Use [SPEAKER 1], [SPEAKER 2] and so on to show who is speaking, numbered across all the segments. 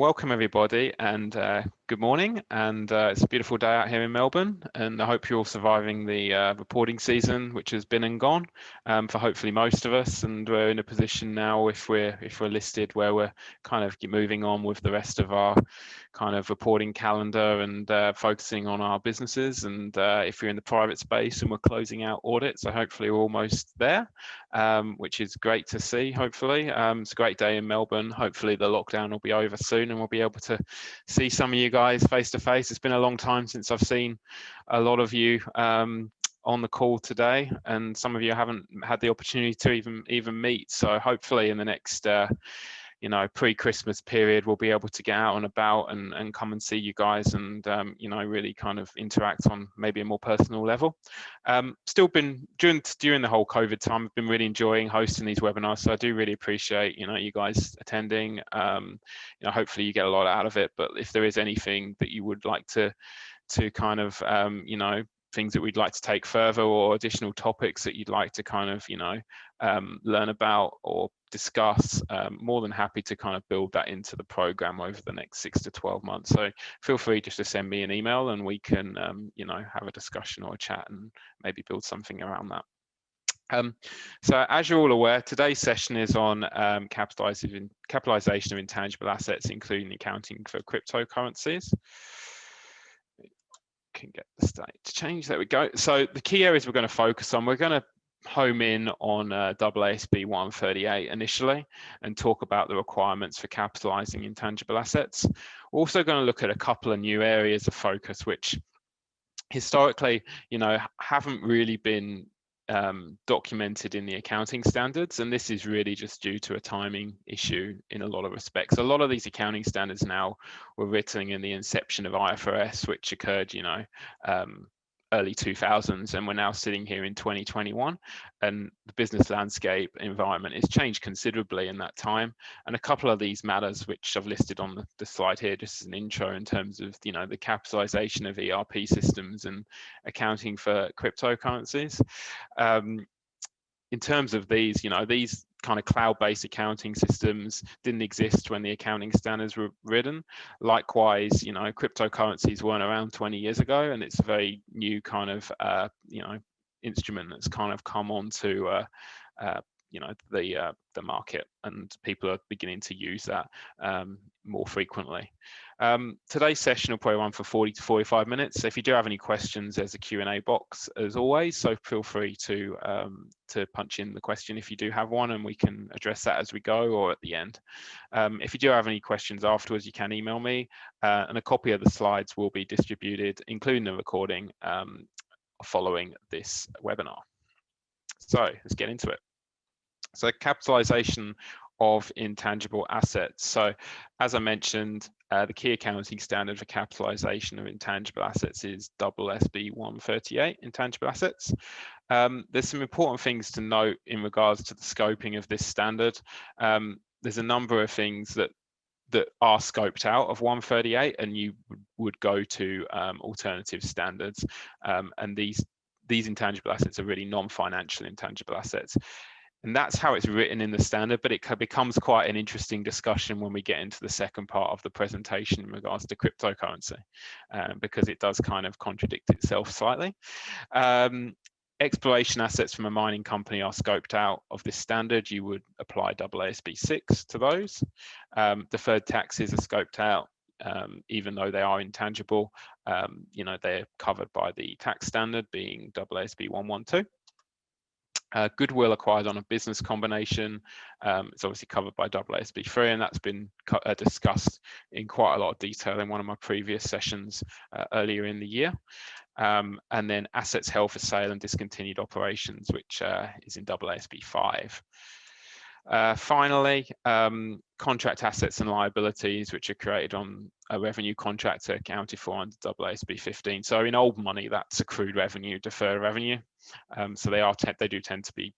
[SPEAKER 1] Welcome everybody, and good morning. And it's a beautiful day out here in Melbourne, and I hope you're all surviving the reporting season, which has been and gone for hopefully most of us. And we're in a position now, if we're listed, where we're kind of moving on with the rest of our kind of reporting calendar and focusing on our businesses. And if you're in the private space and we're closing out audits, so hopefully we're almost there, which is great to see. Hopefully, it's a great day in Melbourne. Hopefully the lockdown will be over soon and we'll be able to see some of you guys face to face. It's been a long time since I've seen a lot of you on the call today, and some of you haven't had the opportunity to even meet. So hopefully in the next pre-Christmas period, we'll be able to get out and about and come and see you guys and really kind of interact on maybe a more personal level. Still been during the whole COVID time, I've been really enjoying hosting these webinars, so I do really appreciate you guys attending. Hopefully you get a lot out of it, but if there is anything that you would like to kind of things that we'd like to take further, or additional topics that you'd like to kind of learn about or discuss, more than happy to kind of build that into the program over the next 6 to 12 months. So feel free just to send me an email and we can have a discussion or a chat and maybe build something around that. So as you're all aware, today's session is on capitalization of intangible assets, including accounting for cryptocurrencies. Can get the state to change. There we go. So the key areas we're going to focus on, we're going to home in on AASB 138 initially and talk about the requirements for capitalizing intangible assets. We're also going to look at a couple of new areas of focus which historically haven't really been documented in the accounting standards, and this is really just due to a timing issue in a lot of respects. A lot of these accounting standards now were written in the inception of IFRS, which occurred early 2000s, and we're now sitting here in 2021, and the business landscape environment has changed considerably in that time. And a couple of these matters which I've listed on the slide here just as an intro, in terms of the capitalization of ERP systems and accounting for cryptocurrencies. In terms of these, these kind of cloud-based accounting systems didn't exist when the accounting standards were written. Likewise, cryptocurrencies weren't around 20 years ago, and it's a very new kind of instrument that's kind of come onto the market, and people are beginning to use that more frequently. Today's session will probably run for 40 to 45 minutes. So if you do have any questions, there's a Q&A box as always, so feel free to punch in the question if you do have one, and we can address that as we go or at the end. If you do have any questions afterwards, you can email me, and a copy of the slides will be distributed, including the recording, following this webinar. So let's get into it. So capitalization of intangible assets. So as I mentioned, the key accounting standard for capitalization of intangible assets is AASB 138, intangible assets. There's some important things to note in regards to the scoping of this standard. There's a number of things that are scoped out of 138, and you would go to alternative standards. And these intangible assets are really non-financial intangible assets. And that's how it's written in the standard, but it becomes quite an interesting discussion when we get into the second part of the presentation in regards to cryptocurrency, because it does kind of contradict itself slightly. Exploration assets from a mining company are scoped out of this standard. You would apply AASB 6 to those. Deferred taxes are scoped out, even though they are intangible. They're covered by the tax standard, being AASB 112. Goodwill acquired on a business combination, it's obviously covered by AASB 3, and that's been discussed in quite a lot of detail in one of my previous sessions earlier in the year. And then assets held for sale and discontinued operations, which is in AASB 5. Finally, contract assets and liabilities, which are created on a revenue contract, are accounted for under AASB 15. So in old money, that's accrued revenue, deferred revenue. So they do tend to be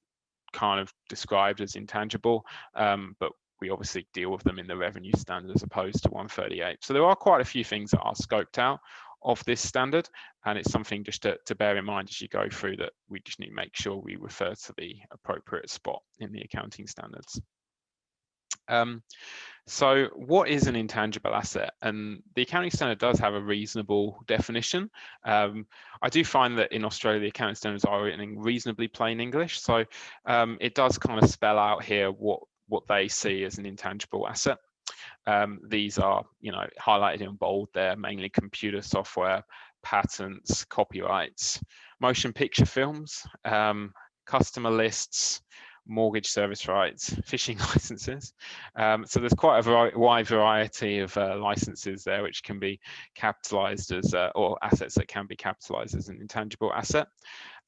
[SPEAKER 1] kind of described as intangible, but we obviously deal with them in the revenue standard as opposed to 138. So there are quite a few things that are scoped out of this standard, and it's something just to bear in mind as you go through, that we just need to make sure we refer to the appropriate spot in the accounting standards. So what is an intangible asset? And the accounting standard does have a reasonable definition. I do find that in Australia, the accounting standards are written in reasonably plain English. So it does kind of spell out here what they see as an intangible asset. These are, highlighted in bold there, mainly computer software, patents, copyrights, motion picture films, customer lists, mortgage service rights, fishing licenses. So there's quite a wide variety of licenses there, which can be capitalized as, or assets that can be capitalized as an intangible asset.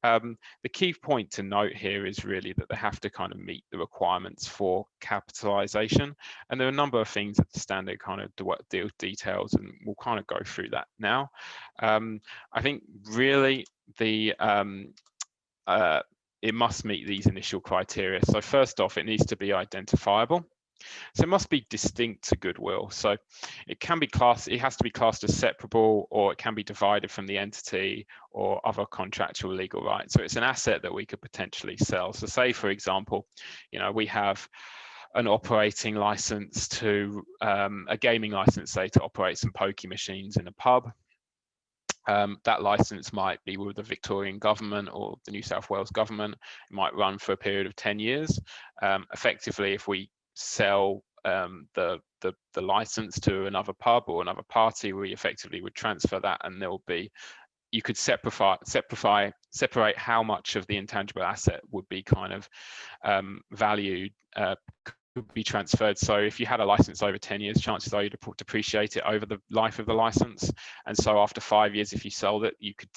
[SPEAKER 1] The key point to note here is really that they have to kind of meet the requirements for capitalization. And there are a number of things that the standard kind of details, and we'll kind of go through that now. I think really it must meet these initial criteria. So first off, it needs to be identifiable. So it must be distinct to goodwill. So it can be classed, it has to be classed as separable, or it can be divided from the entity or other contractual legal rights. So it's an asset that we could potentially sell. So say, for example, we have an operating license to, a gaming license, say, to operate some pokie machines in a pub. That license might be with the Victorian government or the New South Wales government. It might run for a period of 10 years. Effectively, if we sell the license to another pub or another party, we effectively would transfer that, and there will be, you could separate how much of the intangible asset would be kind of valued, could be transferred. So if you had a license over 10 years, chances are you'd depreciate it over the life of the license. And so after 5 years, if you sold it, you could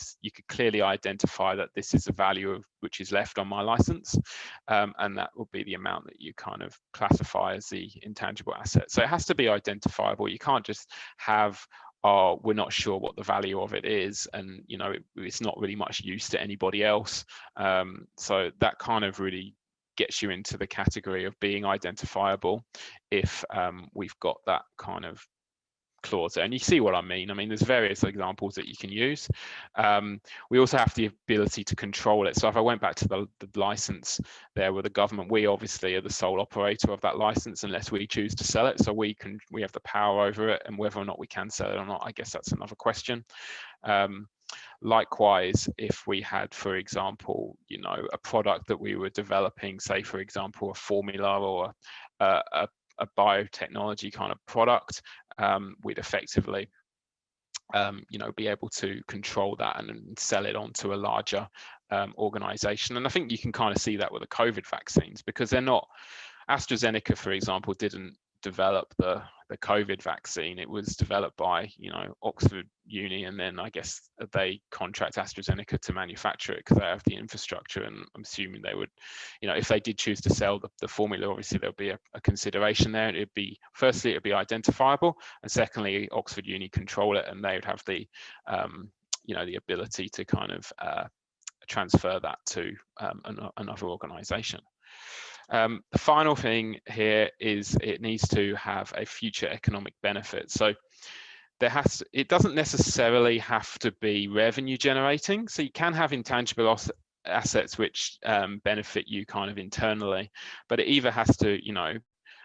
[SPEAKER 1] clearly identify that this is the value of which is left on my license. And that will be the amount that you kind of classify as the intangible asset. So it has to be identifiable. You can't just have, oh, we're not sure what the value of it is, and it's not really much use to anybody else. So that kind of really gets you into the category of being identifiable if we've got that kind of clause there. And you see what I mean. There's various examples that you can use. We also have the ability to control it. So if I went back to the license there with the government, we obviously are the sole operator of that license unless we choose to sell it. So we have the power over it, and whether or not we can sell it or not, I guess that's another question. Likewise, if we had, for example, a product that we were developing, say, for example, a formula or a biotechnology kind of product, we'd effectively, be able to control that and sell it onto a larger organization. And I think you can kind of see that with the COVID vaccines, because they're not, AstraZeneca, for example, didn't develop the COVID vaccine. It was developed by Oxford Uni, and then I guess they contract AstraZeneca to manufacture it because they have the infrastructure. And I'm assuming they would, if they did choose to sell the formula, obviously there'll be a consideration there. It'd be, firstly, it'd be identifiable, and secondly, Oxford Uni control it, and they would have the the ability to kind of transfer that to another organization. The final thing here is it needs to have a future economic benefit. So it doesn't necessarily have to be revenue generating. So you can have intangible assets which benefit you kind of internally, but it either has to,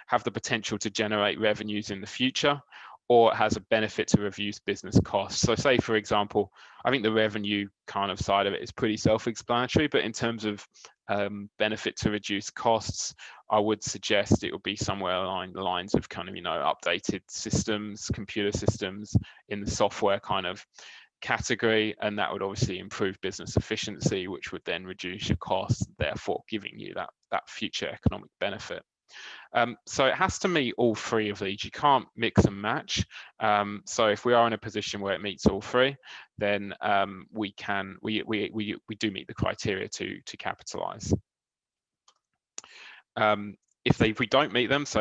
[SPEAKER 1] have the potential to generate revenues in the future, or it has a benefit to reduce business costs. So say, for example, I think the revenue kind of side of it is pretty self-explanatory, but in terms of benefit to reduce costs, I would suggest it would be somewhere along the lines of kind of, updated systems, computer systems in the software kind of category, and that would obviously improve business efficiency, which would then reduce your costs, therefore giving you that future economic benefit. So it has to meet all three of these. You can't mix and match. So if we are in a position where it meets all three, then we do meet the criteria to capitalize. If we don't meet them, so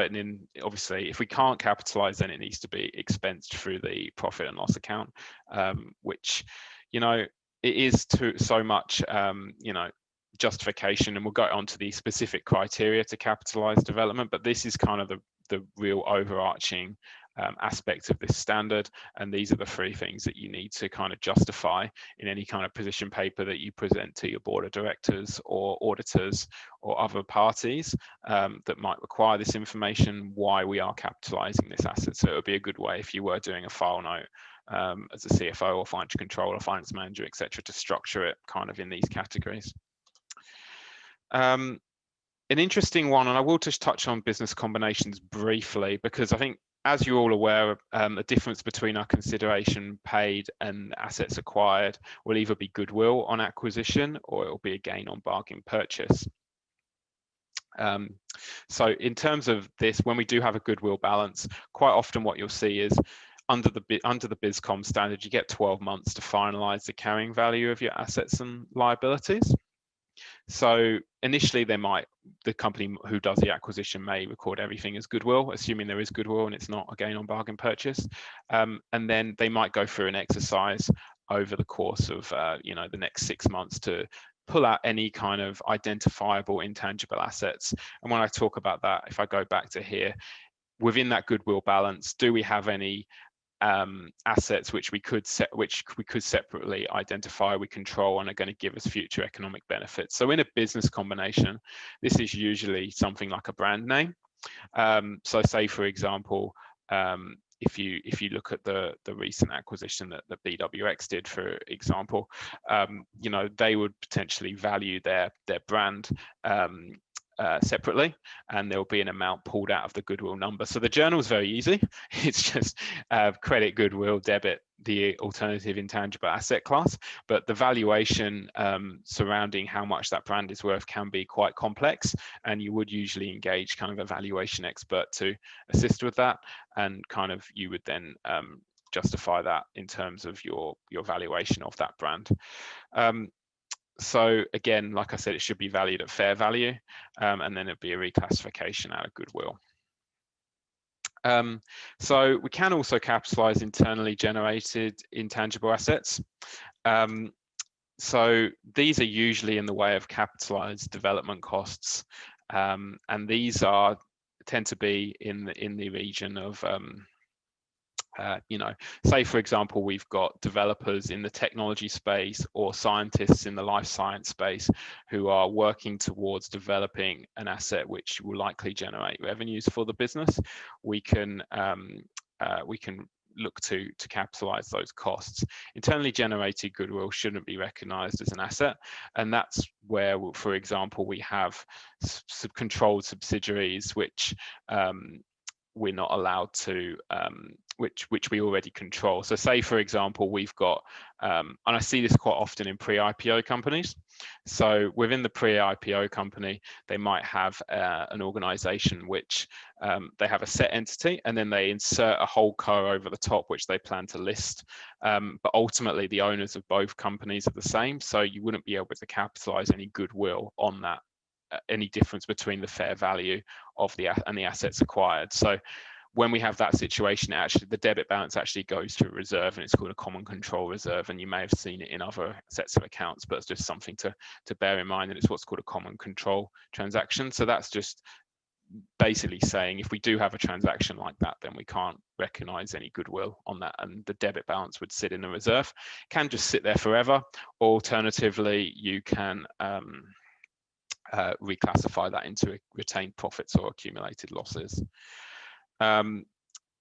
[SPEAKER 1] obviously if we can't capitalize, then it needs to be expensed through the profit and loss account, which it is so much justification, and we'll go on to the specific criteria to capitalize development, but this is kind of the real overarching aspect of this standard, and these are the three things that you need to kind of justify in any kind of position paper that you present to your board of directors or auditors or other parties that might require this information, why we are capitalizing this asset. So it would be a good way if you were doing a file note as a CFO or financial controller, finance manager, etc., to structure it kind of in these categories. An interesting one, and I will just touch on business combinations briefly, because I think, as you're all aware, the difference between our consideration paid and assets acquired will either be goodwill on acquisition or it will be a gain on bargain purchase. So in terms of this, when we do have a goodwill balance, quite often what you'll see is under the BizCom standard, you get 12 months to finalize the carrying value of your assets and liabilities. So initially the company who does the acquisition may record everything as goodwill, assuming there is goodwill and it's not a gain on bargain purchase. And then they might go through an exercise over the course of the next 6 months to pull out any kind of identifiable intangible assets. And when I talk about that, if I go back to here, within that goodwill balance, do we have any assets which we could separately identify, we control, and are going to give us future economic benefits? So in a business combination, this is usually something like a brand name. So say, for example, if you look at the recent acquisition that the BWX did, for example, they would potentially value their brand separately, and there'll be an amount pulled out of the goodwill number. So the journal is very easy. It's just credit goodwill, debit the alternative intangible asset class, but the valuation surrounding how much that brand is worth can be quite complex, and you would usually engage kind of a valuation expert to assist with that, and kind of you would then justify that in terms of your valuation of that brand. So again, like I said, it should be valued at fair value, and then it'd be a reclassification out of goodwill. So we can also capitalize internally generated intangible assets. So these are usually in the way of capitalized development costs, and these tend to be in the region of say, for example, we've got developers in the technology space or scientists in the life science space who are working towards developing an asset which will likely generate revenues for the business. We can look to capitalize those costs. Internally generated goodwill shouldn't be recognized as an asset, and that's where, for example, we have controlled subsidiaries which we're not allowed to, which we already control. So say, for example, we've got, and I see this quite often in pre-IPO companies. So within the pre-IPO company, they might have an organization which they have a set entity, and then they insert a whole co over the top, which they plan to list. But ultimately, the owners of both companies are the same, so you wouldn't be able to capitalize any goodwill on that, any difference between the fair value of the assets acquired. So when we have that situation, actually the debit balance actually goes to a reserve, and it's called a common control reserve, and you may have seen it in other sets of accounts, but it's just something to bear in mind, that it's what's called a common control transaction. So that's just basically saying if we do have a transaction like that, then we can't recognize any goodwill on that, and the debit balance would sit in the reserve. It can just sit there forever. Alternatively, you can reclassify that into retained profits or accumulated losses.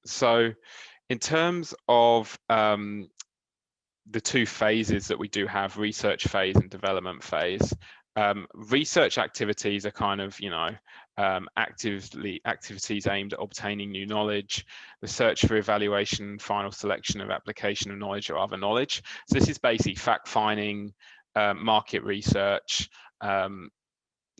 [SPEAKER 1] So in terms of the two phases that we do have, research phase and development phase, research activities are kind of, activities aimed at obtaining new knowledge, the search for evaluation, final selection of application of knowledge or other knowledge. So this is basically fact-finding, market research,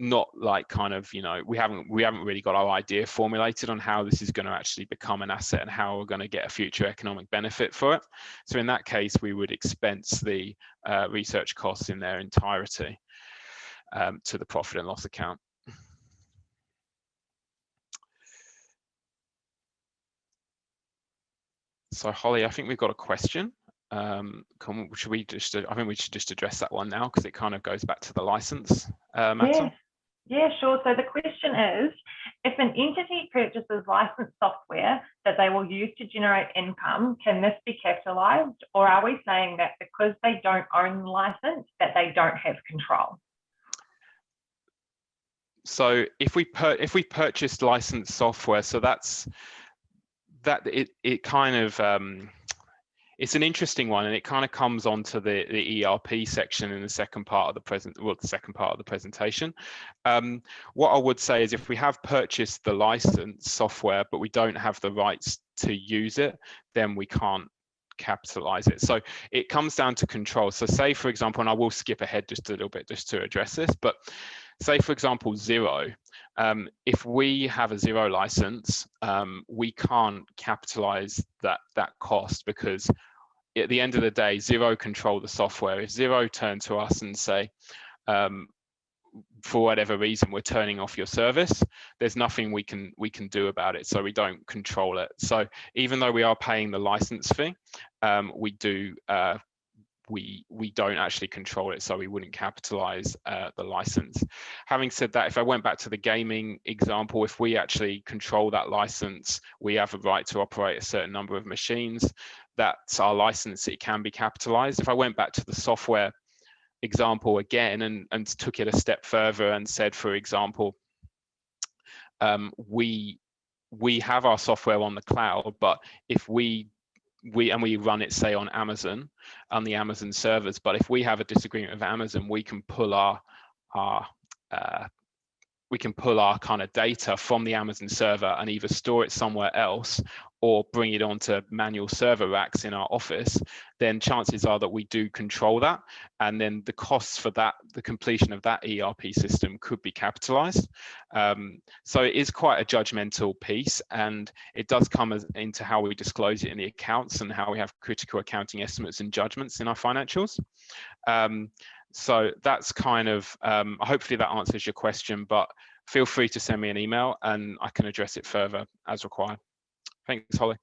[SPEAKER 1] not like kind of, we haven't really got our idea formulated on how this is going to actually become an asset and how we're going to get a future economic benefit for it. So in that case, we would expense the research costs in their entirety to the profit and loss account. So Holly, I think we've got a question. Should we just? I think we should just address that one now, because it kind of goes back to the license matter.
[SPEAKER 2] Yeah, sure. So the question is, If an entity purchases licensed software that they will use to generate income, can this be capitalized? Or are we saying that because they don't own the license, that they don't have control?
[SPEAKER 1] So if we purchased licensed software, so it kind of it's an interesting one, and it kind of comes onto the ERP section in the second part of the presentation. What I would say is, if we have purchased the licensed software but we don't have the rights to use it, then we can't capitalize it. So it comes down to control. So say, for example, and I will skip ahead just a little bit just to address this, but say, for example, Xero. If we have a Xero license, we can't capitalize that cost, because at the end of the day, Xero control the software. If Xero turn to us and say, for whatever reason, we're turning off your service, there's nothing we can do about it. So we don't control it. So even though we are paying the license fee, we don't actually control it, so we wouldn't capitalize the license. Having said that, if I went back to the gaming example, if we actually control that license, we have a right to operate a certain number of machines. That's our license, it can be capitalized. If I went back to the software example again and took it a step further and said, for example, we have our software on the cloud, but if we run it, say, on Amazon, on the Amazon servers, but if we have a disagreement with Amazon, we can pull our kind of data from the Amazon server and either store it somewhere else or bring it onto manual server racks in our office. Then chances are that we do control that, and then the costs for that, the completion of that ERP system, could be capitalized. So it is quite a judgmental piece, and it does come into how we disclose it in the accounts and how we have critical accounting estimates and judgments in our financials. So that's kind of, hopefully that answers your question, but feel free to send me an email and I can address it further as required. Thanks, Holly.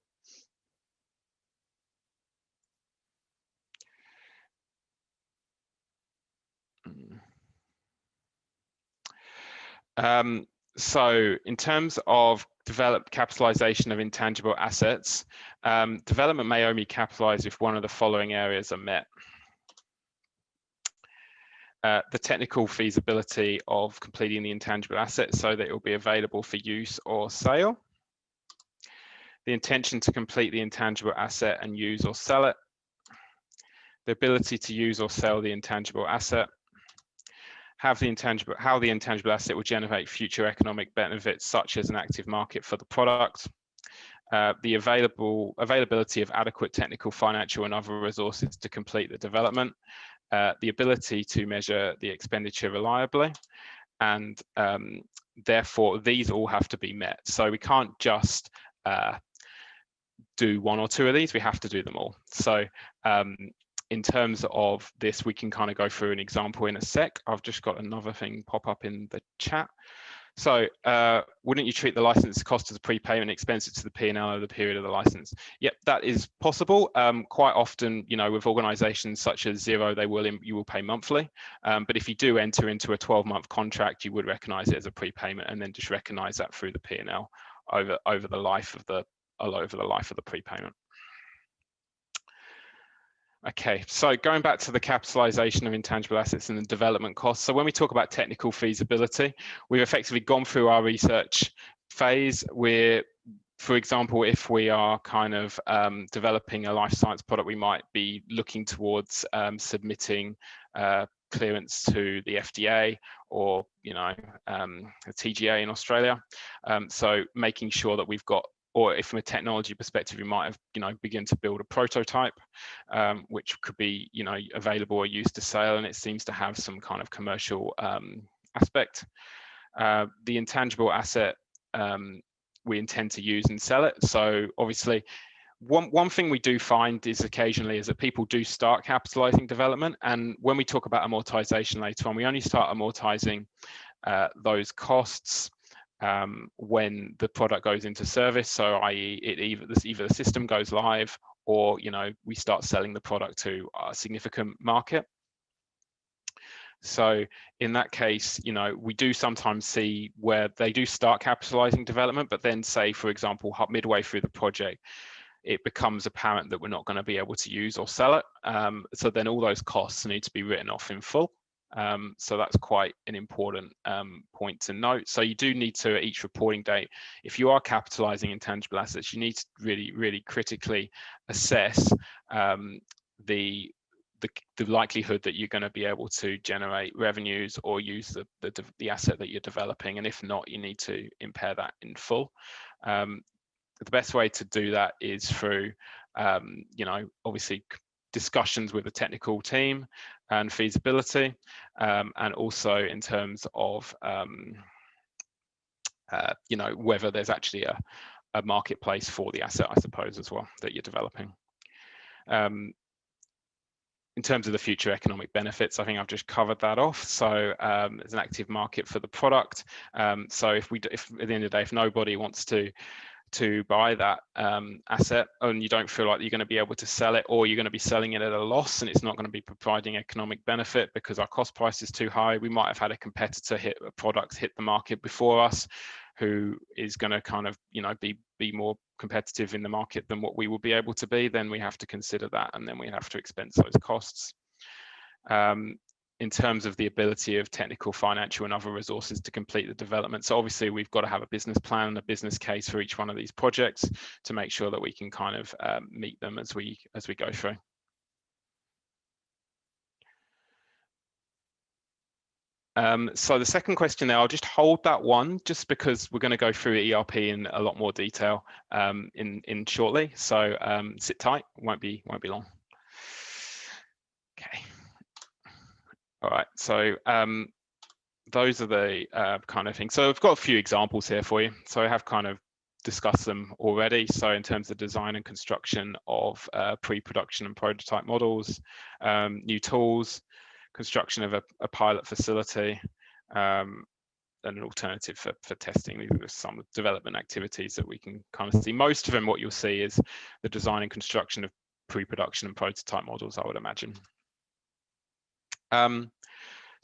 [SPEAKER 1] So in terms of capitalization of intangible assets, development may only capitalize if one of the following areas are met. The technical feasibility of completing the intangible asset so that it will be available for use or sale. The intention to complete the intangible asset and use or sell it. The ability to use or sell the intangible asset. How the intangible asset will generate future economic benefits, such as an active market for the product. The availability of adequate technical, financial, and other resources to complete the development. The ability to measure the expenditure reliably, and therefore these all have to be met. So we can't just do one or two of these, we have to do them all. So in terms of this, we can kind of go through an example in a sec. I've just got another thing pop up in the chat. So wouldn't you treat the license cost as a prepayment expense to the P&L over the period of the license? Yep, that is possible. Quite often, you know, with organizations such as Xero, you will pay monthly. But if you do enter into a 12-month contract, you would recognize it as a prepayment and then just recognize that through the P&L over the life of the prepayment. Okay, so going back to the capitalization of intangible assets and the development costs. So when we talk about technical feasibility, we've effectively gone through our research phase. For example, if we are kind of developing a life science product, we might be looking towards submitting clearance to the FDA or, you know, the TGA in Australia. So making sure that we've got, or if from a technology perspective, you might have, you know, begin to build a prototype, which could be, you know, available or used to sale, and it seems to have some kind of commercial aspect. The intangible asset, we intend to use and sell it. So obviously, one thing we do find is occasionally is that people do start capitalizing development, and when we talk about amortization later on, we only start amortizing those costs when the product goes into service. So i.e. either the system goes live, or, you know, we start selling the product to a significant market. So in that case, you know, we do sometimes see where they do start capitalizing development, but then say, for example, midway through the project, it becomes apparent that we're not going to be able to use or sell it. So then all those costs need to be written off in full. So that's quite an important point to note. So you do need to, at each reporting date, if you are capitalizing intangible assets, you need to really, really critically assess the likelihood that you're going to be able to generate revenues or use the asset that you're developing. And if not, you need to impair that in full. The best way to do that is through, you know, obviously discussions with the technical team and feasibility, and also in terms of, you know, whether there's actually a marketplace for the asset, I suppose, as well, that you're developing. In terms of the future economic benefits, I think I've just covered that off. So there's an active market for the product. So if at the end of the day, if nobody wants to buy that asset and you don't feel like you're going to be able to sell it, or you're going to be selling it at a loss and it's not going to be providing economic benefit because our cost price is too high, we might have had a competitor hit the market before us, who is going to kind of, you know, be more competitive in the market than what we will be able to be, then we have to consider that, and then we have to expense those costs. In terms of the ability of technical, financial and other resources to complete the development. So obviously we've got to have a business plan and a business case for each one of these projects to make sure that we can kind of meet them as we go through. So the second question there, I'll just hold that one just because we're going to go through ERP in a lot more detail in shortly. So sit tight, won't be long. Okay. All right, so those are the kind of things. So I've got a few examples here for you. So I have kind of discussed them already. So in terms of design and construction of pre-production and prototype models, new tools, construction of a pilot facility, and an alternative for testing. These are some development activities that we can kind of see. Most of them, what you'll see is the design and construction of pre-production and prototype models, I would imagine.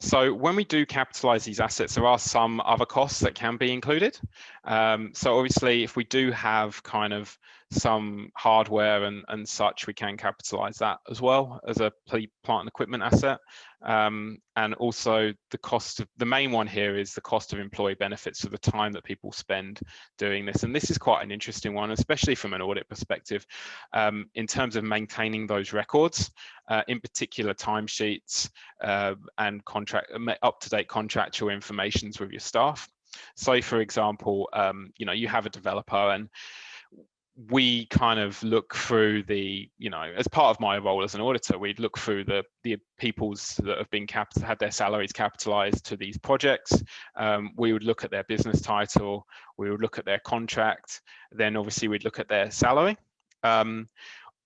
[SPEAKER 1] So when we do capitalize these assets, there are some other costs that can be included. So obviously, if we do have kind of some hardware and such, we can capitalize that as well as a plant and equipment asset. And also the cost of, the main one here is the cost of employee benefits, so the time that people spend doing this. And this is quite an interesting one, especially from an audit perspective, in terms of maintaining those records, in particular timesheets and up-to-date contractual informations with your staff. So for example, you know, you have a developer, and we kind of look through the, you know, as part of my role as an auditor, we'd look through the people's that have been had their salaries capitalized to these projects. We would look at their business title, we would look at their contract, then obviously we'd look at their salary.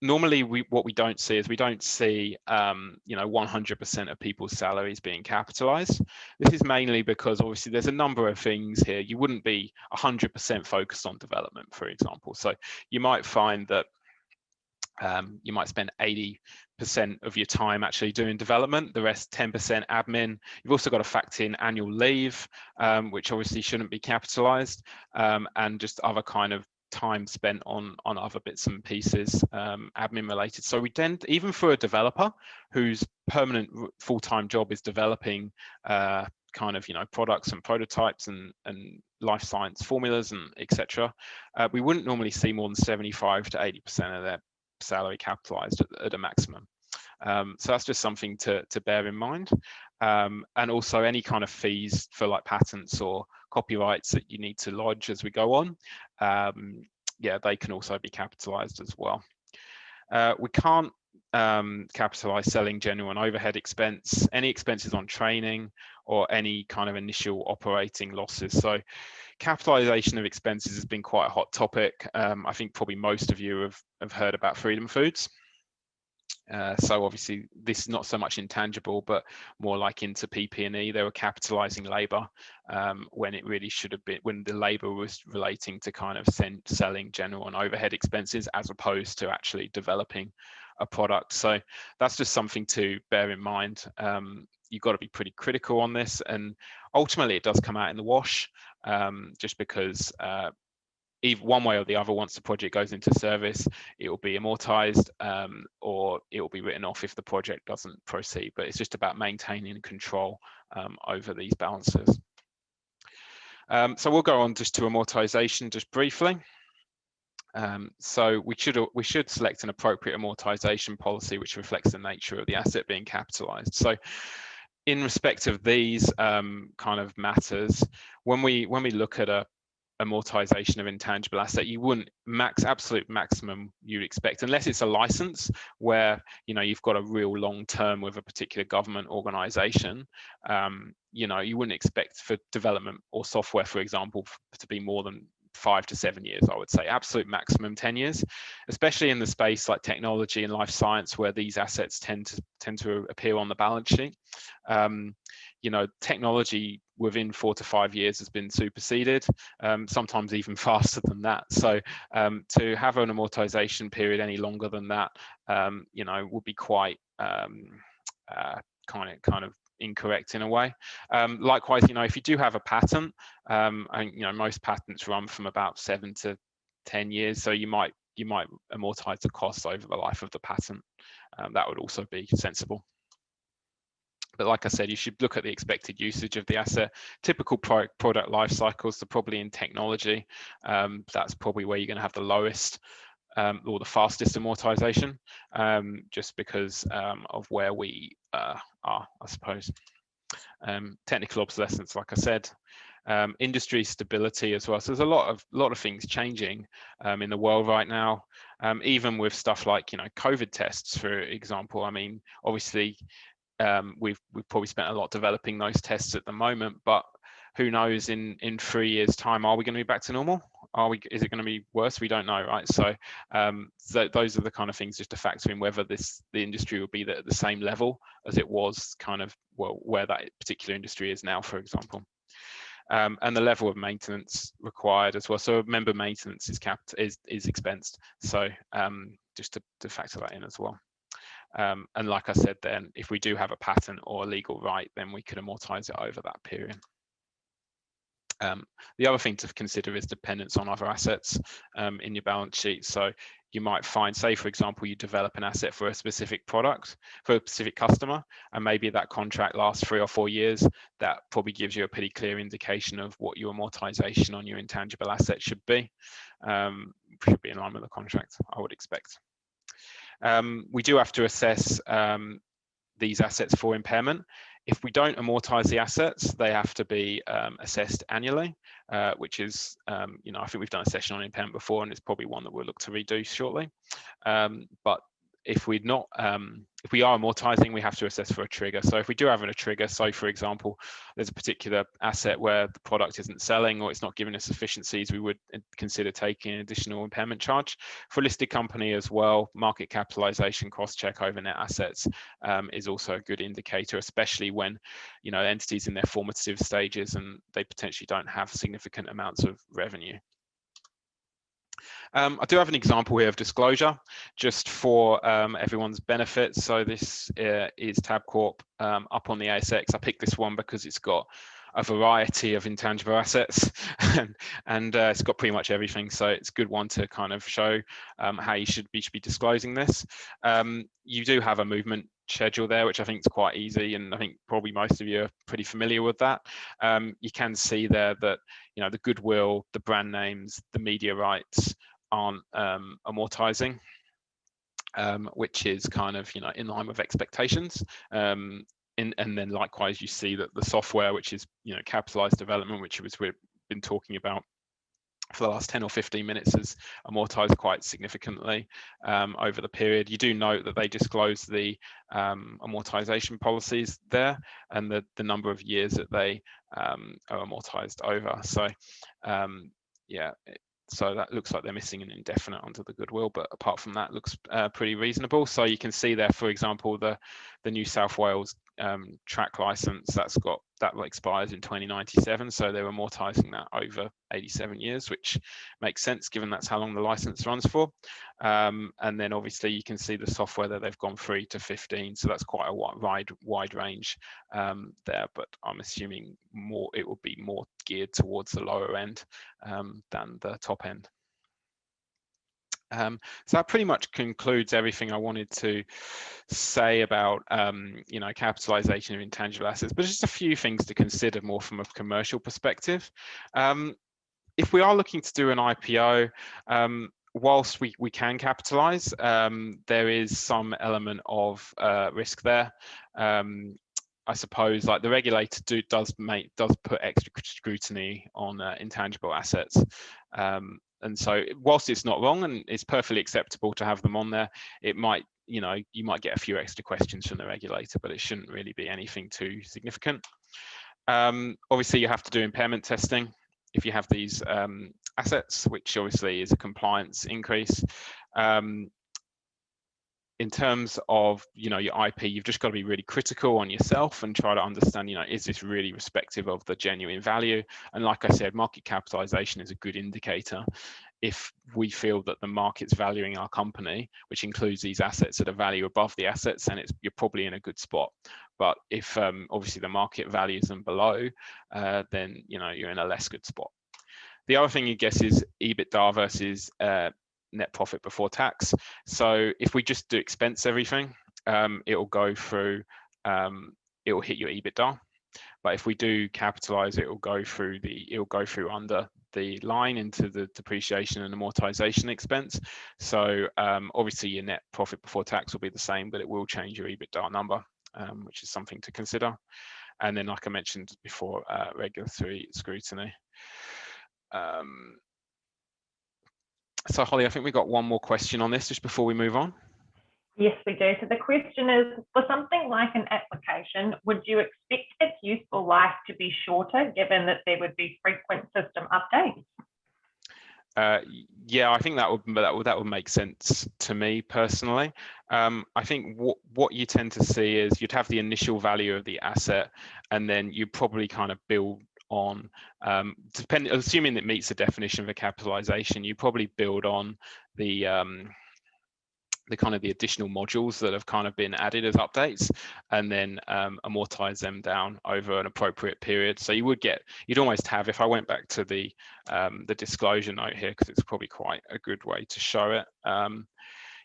[SPEAKER 1] Normally, what we don't see is we don't see, you know, 100% of people's salaries being capitalized. This is mainly because obviously there's a number of things here. You wouldn't be 100% focused on development, for example. So you might find that you might spend 80% of your time actually doing development, the rest 10% admin. You've also got to factor in annual leave, which obviously shouldn't be capitalized, and just other kind of time spent on other bits and pieces, admin related. So we tend, even for a developer whose permanent full-time job is developing kind of, you know, products and prototypes and life science formulas and etc., we wouldn't normally see more than 75 to 80% of their salary capitalized at a maximum. So that's just something to bear in mind. And also any kind of fees for like patents or copyrights that you need to lodge as we go on, yeah, they can also be capitalized as well. We can't capitalize selling, general and overhead expense, any expenses on training, or any kind of initial operating losses. So capitalization of expenses has been quite a hot topic. I think probably most of you have heard about Freedom Foods. So obviously this is not so much intangible, but more like into PP&E. They were capitalizing labor when it really should have been, when the labor was relating to kind of selling general and overhead expenses as opposed to actually developing a product. So that's just something to bear in mind. you've got to be pretty critical on this, and ultimately it does come out in the wash, just because either one way or the other, once the project goes into service, it will be amortized, or it will be written off if the project doesn't proceed. But it's just about maintaining control over these balances. So we'll go on just to amortization just briefly. So we should select an appropriate amortization policy which reflects the nature of the asset being capitalized. So in respect of these kind of matters, when we look at a amortization of intangible asset, you wouldn't absolute maximum you'd expect, unless it's a license where you've got a real long term with a particular government organization. You wouldn't expect for development or software, for example, to be more than 5 to 7 years. I would say absolute maximum 10 years, especially in the space like technology and life science, where these assets tend to appear on the balance sheet. Technology within 4 to 5 years has been superseded, sometimes even faster than that. So to have an amortization period any longer than that, would be quite kind of incorrect in a way. Likewise, if you do have a patent, and most patents run from about 7 to 10 years, so you might amortize the costs over the life of the patent. That would also be sensible. But like I said, you should look at the expected usage of the asset. Typical product life cycles, so probably in technology, that's probably where you're going to have the lowest or the fastest amortization, just because of where we are, I suppose. Technical obsolescence, like I said. Industry stability as well. So there's a lot of things changing in the world right now. Even with stuff like COVID tests, for example. I mean, obviously, we've probably spent a lot developing those tests at the moment, but who knows, in 3 years' time, are we going to be back to normal? Is it going to be worse? We don't know, right? So, those are the kind of things just to factor in whether the industry will be at the same level as it was where that particular industry is now, for example. And the level of maintenance required as well. So member maintenance is expensed. So just to factor that in as well. And like I said, then if we do have a patent or a legal right, then we could amortize it over that period. The other thing to consider is dependence on other assets in your balance sheet. So you might find, say, for example, you develop an asset for a specific product, for a specific customer, and maybe that contract lasts 3 or 4 years. That probably gives you a pretty clear indication of what your amortization on your intangible asset should be. Should be in line with the contract, I would expect. We do have to assess these assets for impairment. If we don't amortize the assets, they have to be assessed annually, which is, I think we've done a session on impairment before, and it's probably one that we'll look to redo shortly. But if we are amortizing, we have to assess for a trigger. So if we do have a trigger, so for example, there's a particular asset where the product isn't selling or it's not giving us efficiencies, we would consider taking an additional impairment charge. For a listed company as well, market capitalization, cross-check over net assets is also a good indicator, especially when entities in their formative stages and they potentially don't have significant amounts of revenue. I do have an example here of disclosure, just for everyone's benefit. So this is Tabcorp up on the ASX. I picked this one because it's got a variety of intangible assets and it's got pretty much everything. So it's a good one to kind of show how you should be disclosing this. You do have a movement schedule there, which I think is quite easy, and I think probably most of you are pretty familiar with that. You can see there that the goodwill, the brand names, the media rights aren't amortizing, which is kind of in line with expectations. And then likewise, you see that the software, which is capitalized development, which we've been talking about for the last 10 or 15 minutes, has amortized quite significantly over the period. You do note that they disclose the amortization policies there and the number of years that they are amortized over. So yeah, so that looks like they're missing an indefinite under the goodwill, but apart from that, looks pretty reasonable. So you can see there, for example, the New South Wales track license that expires in 2097, so they're amortizing that over 87 years, which makes sense given that's how long the license runs for. And then obviously you can see the software that they've gone 3 to 15, so that's quite a wide range there, but I'm assuming it will be more geared towards the lower end than the top end. So that pretty much concludes everything I wanted to say about capitalization of intangible assets, but just a few things to consider more from a commercial perspective. If we are looking to do an IPO, whilst we can capitalize, there is some element of risk there. I suppose, like, the regulator does put extra scrutiny on intangible assets. And so whilst it's not wrong and it's perfectly acceptable to have them on there, it might, you might get a few extra questions from the regulator, but it shouldn't really be anything too significant. Obviously, you have to do impairment testing if you have these assets, which obviously is a compliance increase. In terms of your IP, you've just got to be really critical on yourself and try to understand, is this really respective of the genuine value? And like I said, market capitalization is a good indicator. If we feel that the market's valuing our company, which includes these assets at a value above the assets, then you're probably in a good spot. But if obviously the market values them below, then you're in a less good spot. The other thing, I guess, is EBITDA versus net profit before tax. So if we just do expense everything, it will go through, it will hit your EBITDA. But if we do capitalize, it will go through under the line into the depreciation and amortization expense. So obviously your net profit before tax will be the same, but it will change your EBITDA number, which is something to consider. And then, like I mentioned before, regulatory scrutiny. So Holly, I think we got one more question on this just before we move on.
[SPEAKER 2] Yes, we do. So the question is, for something like an application, would you expect its useful life to be shorter, given that there would be frequent system updates?
[SPEAKER 1] Yeah, I think that would make sense to me personally. I think what you tend to see is you'd have the initial value of the asset, and then you probably kind of build on, assuming it meets the definition of a capitalization, you probably build on the kind of the additional modules that have kind of been added as updates, and then amortize them down over an appropriate period. So you'd almost have, if I went back to the disclosure note here, because it's probably quite a good way to show it,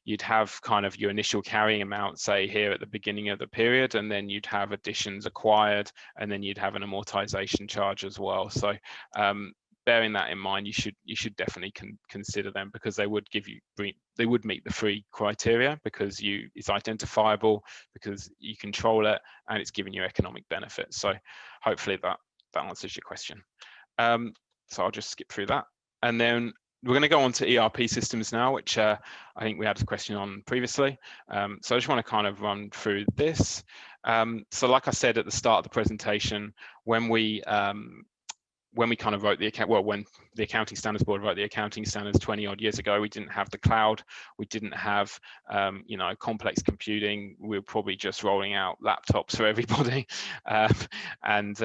[SPEAKER 1] you'd have kind of your initial carrying amount, say here at the beginning of the period, and then you'd have additions acquired, and then you'd have an amortization charge as well. So bearing that in mind, you should definitely consider them, because they would meet the three criteria, because it's identifiable, because you control it, and it's giving you economic benefit. So hopefully that answers your question. So I'll just skip through that, and then we're going to go on to ERP systems now, which I think we had a question on previously. So I just want to kind of run through this. So like I said at the start of the presentation, when we kind of wrote the account, well, when the Accounting Standards Board wrote the accounting standards 20 odd years ago, we didn't have the cloud, we didn't have complex computing. We were probably just rolling out laptops for everybody, and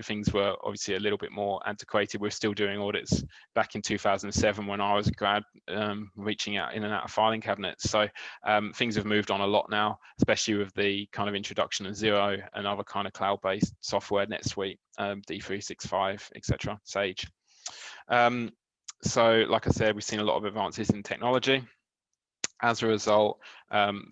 [SPEAKER 1] things were obviously a little bit more antiquated. We're still doing audits back in 2007 when I was a grad, reaching out in and out of filing cabinets. So things have moved on a lot now, especially with the kind of introduction of Xero and other kind of cloud-based software, NetSuite, D365, etc., Sage. So like I said, we've seen a lot of advances in technology. As a result,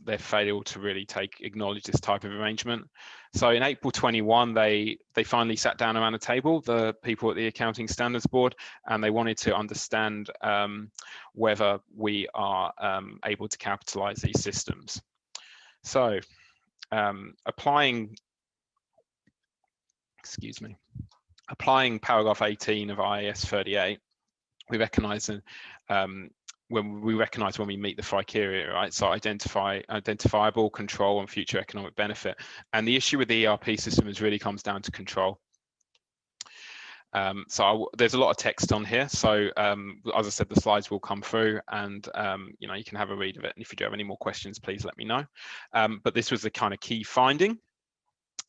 [SPEAKER 1] they've failed to really acknowledge this type of arrangement. So in April 21, they finally sat down around a table, the people at the Accounting Standards Board, and they wanted to understand whether we are able to capitalize these systems. So applying paragraph 18 of IAS 38, we recognize when we meet the criteria, right? So identifiable, control, and future economic benefit. And the issue with the ERP system really comes down to control. There's a lot of text on here. So as I said, the slides will come through, and you can have a read of it. And if you do have any more questions, please let me know. But this was the kind of key finding.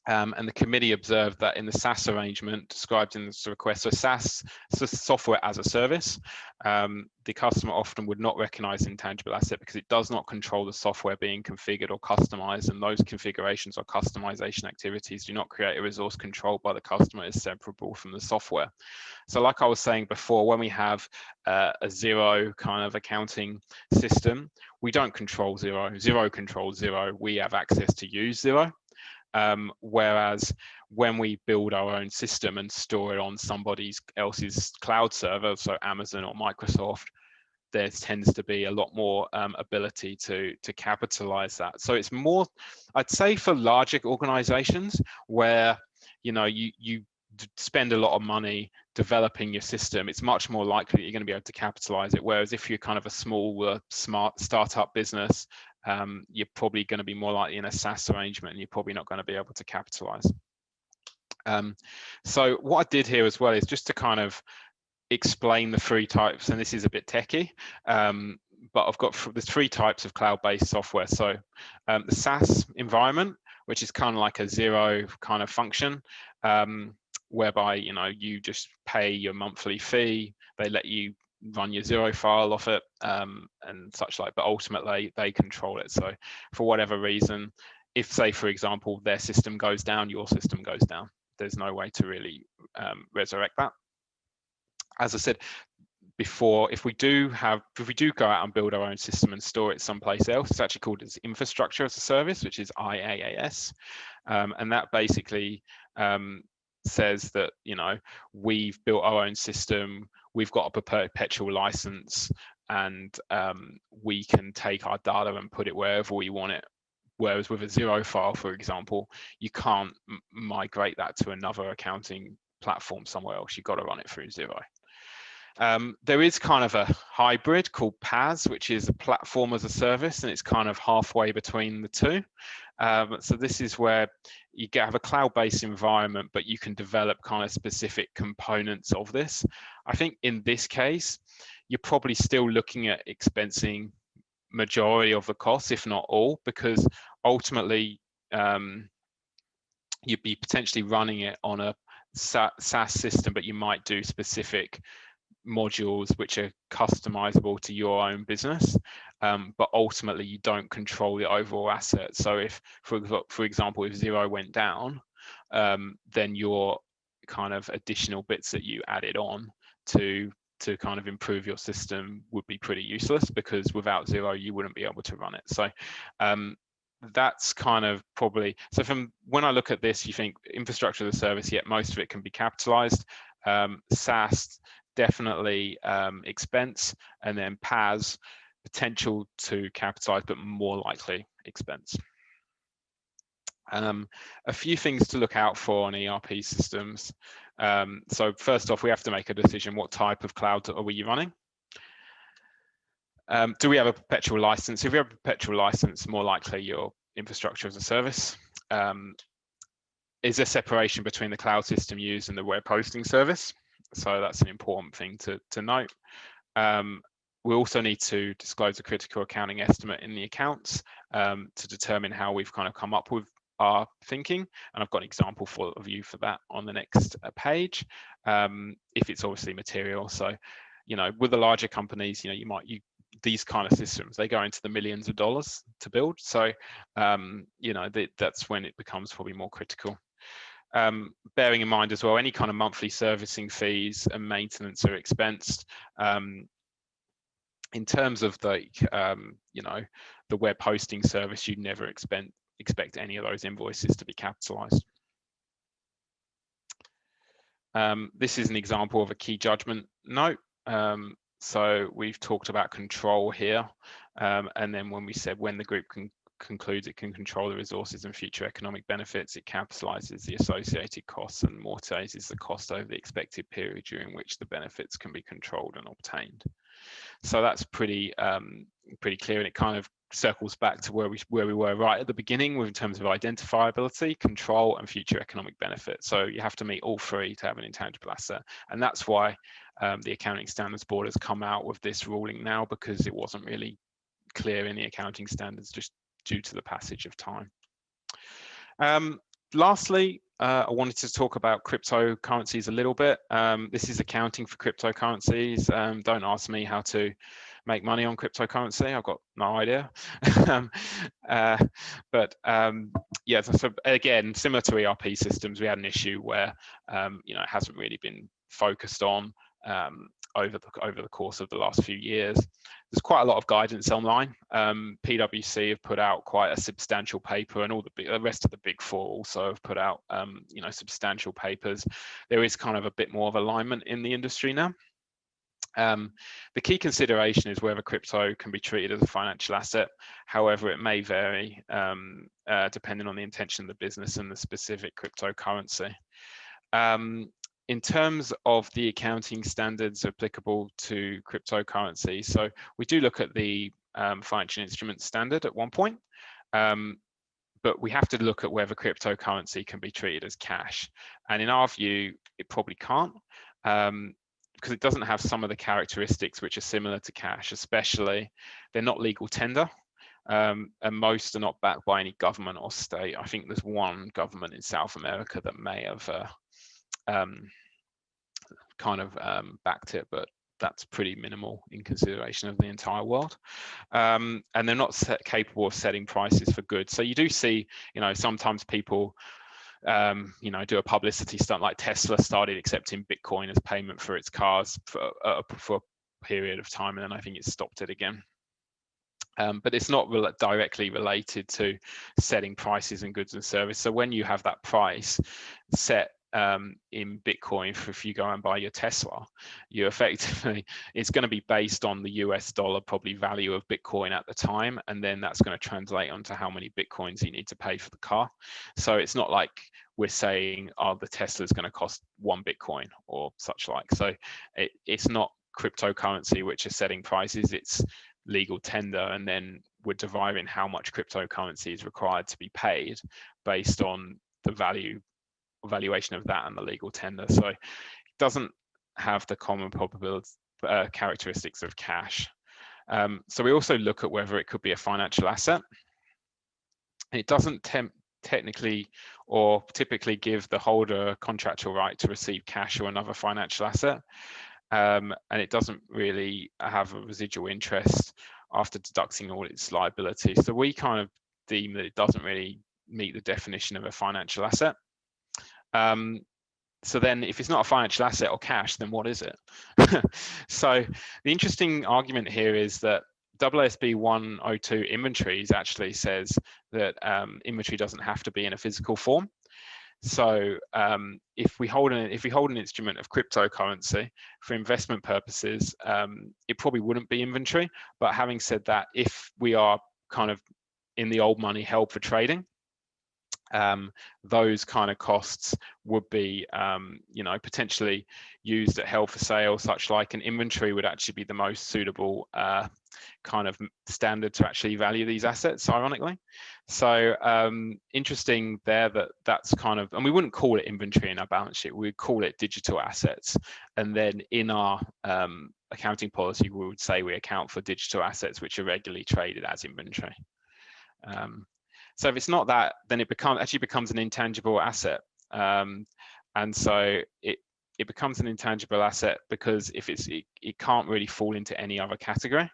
[SPEAKER 1] And the committee observed that in the SaaS arrangement described in the request, so SaaS, so software as a service, the customer often would not recognize intangible asset because it does not control the software being configured or customized, and those configurations or customization activities do not create a resource controlled by the customer as separable from the software. So like I was saying before, when we have a Xero kind of accounting system, we don't control Xero. Xero controls Xero. We have access to use Xero. Whereas when we build our own system and store it on somebody else's cloud server, so Amazon or Microsoft, there tends to be a lot more ability to capitalize that. So it's more, I'd say, for larger organizations where you spend a lot of money developing your system, it's much more likely that you're going to be able to capitalize it. Whereas if you're kind of a small, smart startup business, you're probably going to be more likely in a SaaS arrangement, and you're probably not going to be able to capitalize. So what I did here as well is just to kind of explain the three types, and this is a bit techie, but I've got the three types of cloud-based software. So the SaaS environment, which is kind of like a Xero kind of function, whereby you just pay your monthly fee, they let you run your Xero file off it, and such like, but ultimately they control it. So for whatever reason, if, say, for example, their system goes down, your system goes down, there's no way to really resurrect that. As I said before, if we do go out and build our own system and store it someplace else, it's actually called as infrastructure as a service, which is IaaS, and that basically says that we've built our own system, we've got a perpetual license, and we can take our data and put it wherever we want it. Whereas with a Xero file, for example, you can't migrate that to another accounting platform somewhere else. You've got to run it through Xero. There is kind of a hybrid called PaaS, which is a platform as a service, and it's kind of halfway between the two. So this is where you have a cloud-based environment, but you can develop kind of specific components of this. I think in this case, you're probably still looking at expensing majority of the costs, if not all, because ultimately you'd be potentially running it on a SaaS system, but you might do specific modules which are customizable to your own business, but ultimately you don't control the overall asset. So if, for example, if Xero went down, then your kind of additional bits that you added on to kind of improve your system would be pretty useless, because without Xero you wouldn't be able to run it. So that's kind of probably, so from when I look at this, you think infrastructure as a service, yet most of it can be capitalized. SaaS, definitely expense, and then PaaS, potential to capitalize, but more likely expense. A few things to look out for on ERP systems. So first off, we have to make a decision, what type of cloud are we running? Do we have a perpetual license? If you have a perpetual license, more likely your infrastructure as a service. Is there separation between the cloud system used and the web hosting service? So that's an important thing to note. We also need to disclose a critical accounting estimate in the accounts to determine how we've kind of come up with our thinking. And I've got an example for you for that on the next page, if it's obviously material. So, with the larger companies, these kind of systems, they go into the millions of dollars to build. So, that's when it becomes probably more critical. Bearing in mind as well, any kind of monthly servicing fees and maintenance are expensed. In terms of the web hosting service, you'd never expect any of those invoices to be capitalized. This is an example of a key judgment note. So we've talked about control here, and then when we said when the group concludes it can control the resources and future economic benefits, it capitalizes the associated costs and amortizes the cost over the expected period during which the benefits can be controlled and obtained. So that's pretty clear, and it kind of circles back to where we were right at the beginning in terms of identifiability, control, and future economic benefit. So you have to meet all three to have an intangible asset, and that's why the Accounting Standards Board has come out with this ruling now, because it wasn't really clear in the accounting standards just due to the passage of time. Lastly, I wanted to talk about cryptocurrencies a little bit. This is accounting for cryptocurrencies. Don't ask me how to make money on cryptocurrency. I've got no idea. Yeah, so again, similar to ERP systems, we had an issue where it hasn't really been focused on over the course of the last few years. There's quite a lot of guidance online. PwC have put out quite a substantial paper, and all the rest of the big four also have put out substantial papers. There is kind of a bit more of alignment in the industry now. The key consideration is whether crypto can be treated as a financial asset. However, it may vary depending on the intention of the business and the specific cryptocurrency. In terms of the accounting standards applicable to cryptocurrency, so we do look at the financial instrument standard at one point, but we have to look at whether cryptocurrency can be treated as cash. And in our view, it probably can't, because it doesn't have some of the characteristics which are similar to cash, especially they're not legal tender, and most are not backed by any government or state. I think there's one government in South America that may have backed it, but that's pretty minimal in consideration of the entire world. And they're not capable of setting prices for goods. So you do see, sometimes people do a publicity stunt, like Tesla started accepting Bitcoin as payment for its cars for a period of time, and then I think it stopped it again. But it's not directly related to setting prices in goods and services. So when you have that price set in Bitcoin, if you go and buy your Tesla, you effectively, it's going to be based on the US dollar probably value of Bitcoin at the time, and then that's going to translate onto how many Bitcoins you need to pay for the car. So it's not like we're saying, oh, the Tesla is going to cost 1 Bitcoin or such like. So it's not cryptocurrency which is setting prices, it's legal tender, and then we're deriving how much cryptocurrency is required to be paid based on the valuation of that and the legal tender. So it doesn't have the common probability characteristics of cash. So we also look at whether it could be a financial asset. It doesn't technically or typically give the holder a contractual right to receive cash or another financial asset. And it doesn't really have a residual interest after deducting all its liabilities. So we kind of deem that it doesn't really meet the definition of a financial asset. So then if it's not a financial asset or cash, then what is it? So the interesting argument here is that AASB 102 inventories actually says that inventory doesn't have to be in a physical form. So if we hold an instrument of cryptocurrency for investment purposes, it probably wouldn't be inventory. But having said that, if we are kind of in the old money held for trading, those kind of costs would be potentially used at held for sale, such like an inventory would actually be the most suitable kind of standard to actually value these assets, ironically. So interesting there that's kind of, and we wouldn't call it inventory in our balance sheet, we'd call it digital assets. And then in our accounting policy, we would say we account for digital assets which are regularly traded as inventory. So if it's not that, then it actually becomes an intangible asset. And so it becomes an intangible asset because if it can't really fall into any other category.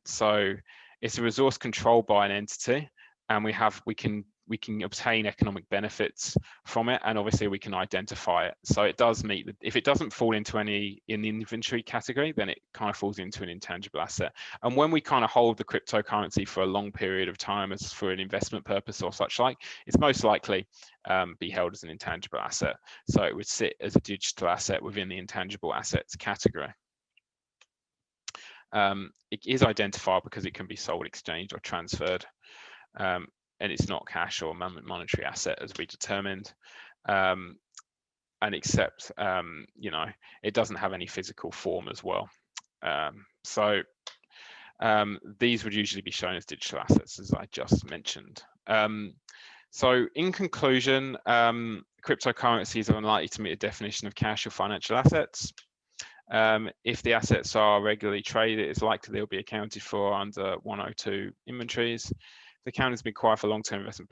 [SPEAKER 1] So it's a resource controlled by an entity, and we can obtain economic benefits from it, and obviously we can identify it. So it does meet if it doesn't fall into any in the inventory category, then it kind of falls into an intangible asset. And when we kind of hold the cryptocurrency for a long period of time as for an investment purpose or such like, it's most likely be held as an intangible asset. So it would sit as a digital asset within the intangible assets category. It is identifiable because it can be sold, exchanged, or transferred. And it's not cash or monetary asset as we determined, and except it doesn't have any physical form as well. So these would usually be shown as digital assets, as I just mentioned. So in conclusion, cryptocurrencies are unlikely to meet a definition of cash or financial assets. If the assets are regularly traded, it's likely they'll be accounted for under 102 inventories. The accounting has been required for long-term investment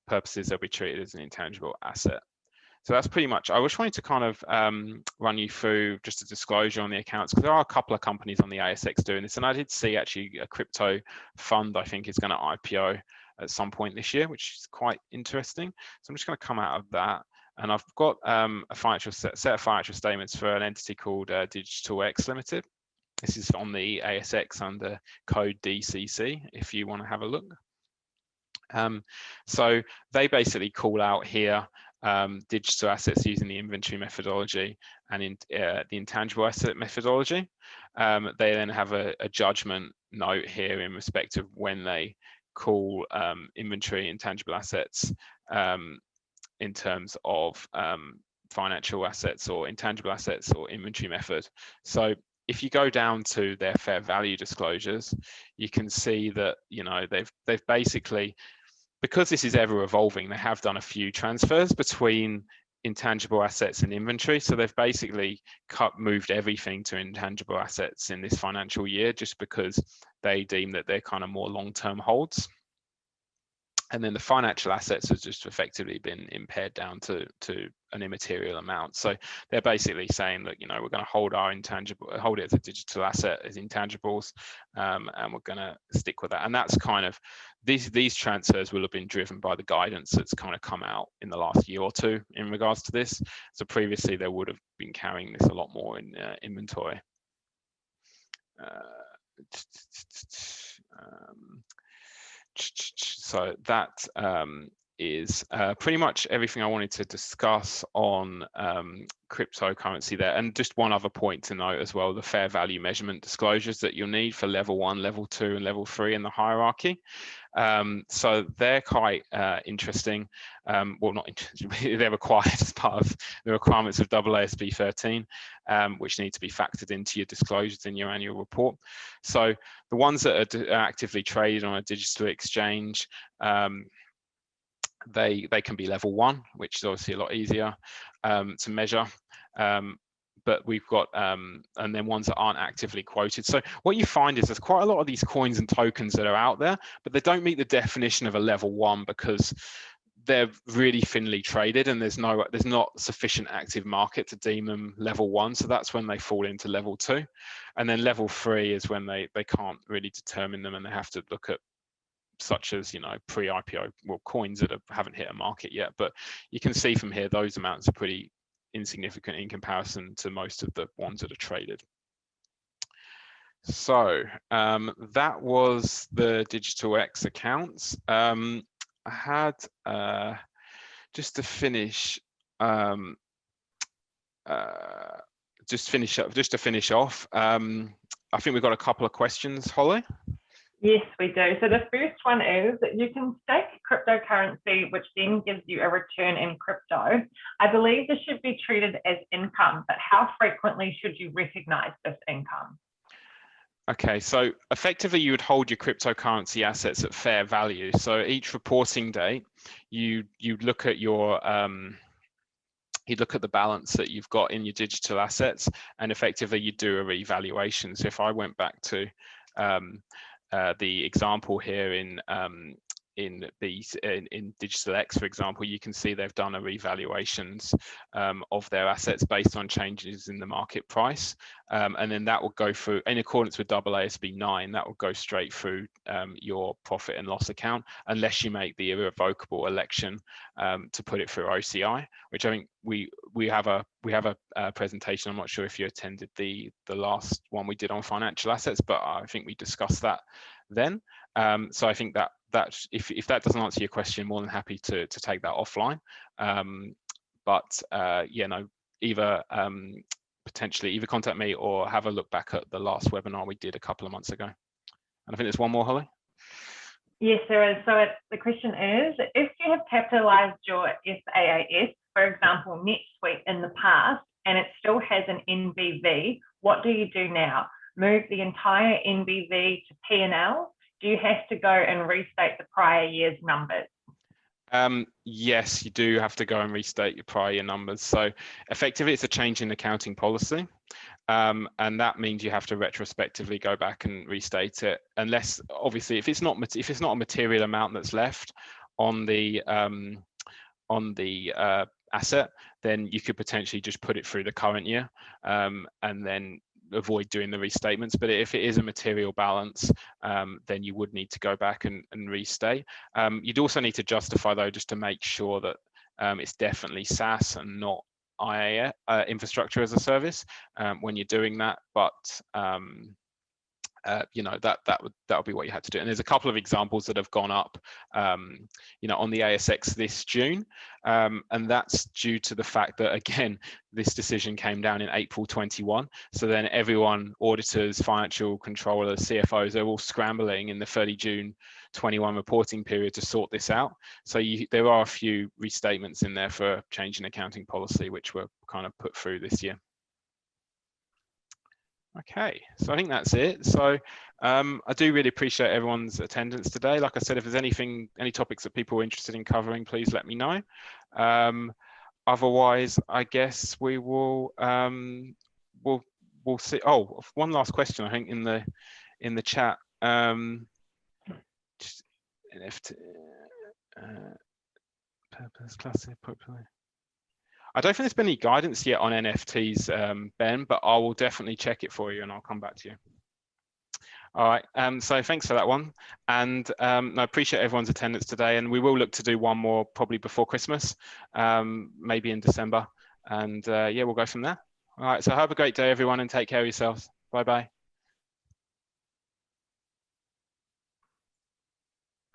[SPEAKER 1] purposes, they'll be treated as an intangible asset. So that's pretty much, I was wanting to kind of run you through just a disclosure on the accounts, because there are a couple of companies on the ASX doing this. And I did see actually a crypto fund, I think, is going to IPO at some point this year, which is quite interesting. So I'm just going to come out of that. And I've got a set of financial statements for an entity called Digital X Limited. This is on the ASX under code DCC, if you want to have a look. So they basically call out here digital assets using the inventory methodology and in the intangible asset methodology. They then have a judgment note here in respect of when they call inventory intangible assets in terms of financial assets or intangible assets or inventory method. So if you go down to their fair value disclosures, you can see that, you know, they've basically, because this is ever evolving, they have done a few transfers between intangible assets and inventory. So they've basically moved everything to intangible assets in this financial year, just because they deem that they're kind of more long-term holds. And then the financial assets has just effectively been impaired down to an immaterial amount. So they're basically saying that, you know, we're going to hold our intangible, hold it as a digital asset, as intangibles, and we're going to stick with that. And that's kind of, these transfers will have been driven by the guidance that's kind of come out in the last year or two in regards to this. So previously they would have been carrying this a lot more in inventory. So that is pretty much everything I wanted to discuss on cryptocurrency there. And just one other point to note as well, the fair value measurement disclosures that you'll need for level 1, level 2, and level 3 in the hierarchy. So they're quite interesting. Well, not interesting, they're required as part of the requirements of AASB 13, which need to be factored into your disclosures in your annual report. So the ones that are actively traded on a digital exchange, they can be level 1, which is obviously a lot easier to measure. But we've got, and then ones that aren't actively quoted. So what you find is there's quite a lot of these coins and tokens that are out there, but they don't meet the definition of a level 1 because they're really thinly traded and there's not sufficient active market to deem them level 1. So that's when they fall into level 2. And then level 3 is when they can't really determine them and they have to look at, such as, you know, pre-IPO, well, coins that haven't hit a market yet. But you can see from here, those amounts are pretty insignificant in comparison to most of the ones that are traded. So that was the Digital X accounts. I had just to finish off. I think we've got a couple of questions, Holly.
[SPEAKER 2] Yes, we do. So the first one is that you can stake cryptocurrency, which then gives you a return in crypto. I believe this should be treated as income, but how frequently should you recognize this income?
[SPEAKER 1] Okay, so effectively you would hold your cryptocurrency assets at fair value. So each reporting date, you look at your you look at the balance that you've got in your digital assets, and effectively you do a revaluation. So if I went back to the example here in Digital X, for example, you can see they've done a revaluations of their assets based on changes in the market price, and then that will go through, in accordance with AASB 9, that will go straight through your profit and loss account, unless you make the irrevocable election to put it through OCI, which I think we have a presentation. I'm not sure if you attended the last one we did on financial assets, but I think we discussed that then. So I think that if that doesn't answer your question, more than happy to take that offline. Yeah, no, either potentially either contact me or have a look back at the last webinar we did a couple of months ago. And I think there's one more, Holly.
[SPEAKER 2] Yes, there is. So the question is, if you have capitalized your SaaS, for example, NetSuite in the past, and it still has an NBV, what do you do now? Move the entire NBV to P&L? Do you have to go and restate the prior year's numbers?
[SPEAKER 1] Yes, you do have to go and restate your prior year numbers. So effectively, it's a change in accounting policy. And that means you have to retrospectively go back and restate it, unless obviously if it's not a material amount that's left, on the asset, then you could potentially just put it through the current year and then avoid doing the restatements. But if it is a material balance, then you would need to go back and restate. You'd also need to justify, though, just to make sure that it's definitely SaaS and not IaaS, infrastructure as a service, when you're doing that. But you know, that would be what you had to do. And there's a couple of examples that have gone up, you know, on the ASX this June, and that's due to the fact that, again, this decision came down in April 21. So then everyone, auditors, financial controllers, CFOs, they're all scrambling in the 30 June 21 reporting period to sort this out. So there are a few restatements in there for change in accounting policy, which were kind of put through this year. Okay, so I think that's it. So I do really appreciate everyone's attendance today. Like I said, if there's any topics that people are interested in covering, please let me know. Otherwise, I guess we will we'll see. Oh, one last question, I think, in the chat. Just NFT purpose classic popular. I don't think there's been any guidance yet on NFTs, Ben, but I will definitely check it for you and I'll come back to you. All right, so thanks for that one. And I appreciate everyone's attendance today, and we will look to do one more probably before Christmas, maybe in December. And yeah, we'll go from there. All right, so have a great day, everyone, and take care of yourselves. Bye-bye.